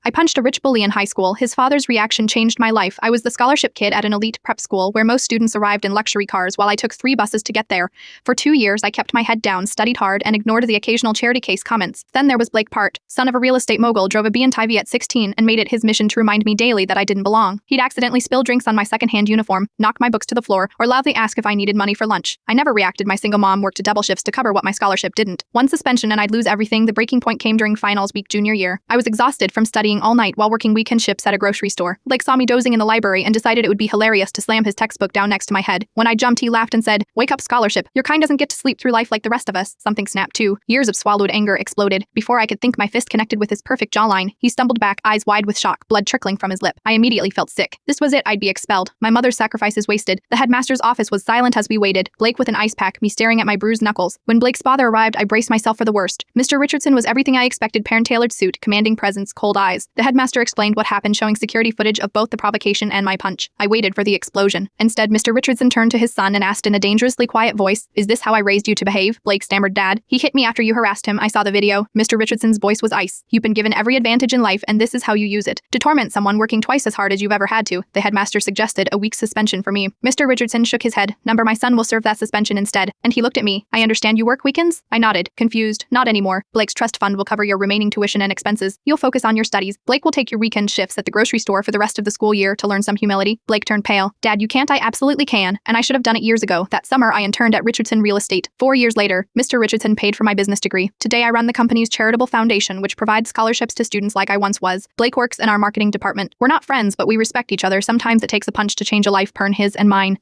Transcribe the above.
I punched a rich bully in high school. His father's reaction changed my life. I was the scholarship kid at an elite prep school where most students arrived in luxury cars while I took 3 buses to get there. For 2 years, I kept my head down, studied hard, and ignored the occasional charity case comments. Then there was Blake Part, son of a real estate mogul, drove a BMW at 16 and made it his mission to remind me daily that I didn't belong. He'd accidentally spill drinks on my secondhand uniform, knock my books to the floor, or loudly ask if I needed money for lunch. I never reacted. My single mom worked double shifts to cover what my scholarship didn't. One suspension and I'd lose everything. The breaking point came during finals week junior year. I was exhausted from studying all night while working weekend shifts at a grocery store. Blake saw me dozing in the library and decided it would be hilarious to slam his textbook down next to my head. When I jumped, he laughed and said, "Wake up, scholarship. Your kind doesn't get to sleep through life like the rest of us." Something snapped too. Years of swallowed anger exploded. Before I could think, my fist connected with his perfect jawline. He stumbled back, eyes wide with shock, blood trickling from his lip. I immediately felt sick. This was it. I'd be expelled. My mother's sacrifices wasted. The headmaster's office was silent as we waited. Blake with an ice pack, me staring at my bruised knuckles. When Blake's father arrived, I braced myself for the worst. Mr. Richardson was everything I expected: parent-tailored suit, commanding presence, cold eyes. The headmaster explained what happened, showing security footage of both the provocation and my punch. I waited for the explosion. Instead, Mr. Richardson turned to his son and asked in a dangerously quiet voice, "Is this how I raised you to behave?" Blake stammered, "Dad, he hit me after you harassed him. I saw the video." Mr. Richardson's voice was ice. "You've been given every advantage in life, and this is how you use it. To torment someone working twice as hard as you've ever had to." The headmaster suggested a week's suspension for me. Mr. Richardson shook his head. "Number, my son will serve that suspension instead." And he looked at me. "I understand you work weekends?" I nodded, confused. "Not anymore. Blake's trust fund will cover your remaining tuition and expenses. You'll focus on your studies. Blake will take your weekend shifts at the grocery store for the rest of the school year to learn some humility." Blake turned pale. "Dad, you can't." "I absolutely can, and I should have done it years ago. That summer, I interned at Richardson Real Estate. 4 years later, Mr. Richardson paid for my business degree. Today, I run the company's charitable foundation, which provides scholarships to students like I once was. Blake works in our marketing department. We're not friends, but we respect each other. Sometimes it takes a punch to change a life, Pern his and mine.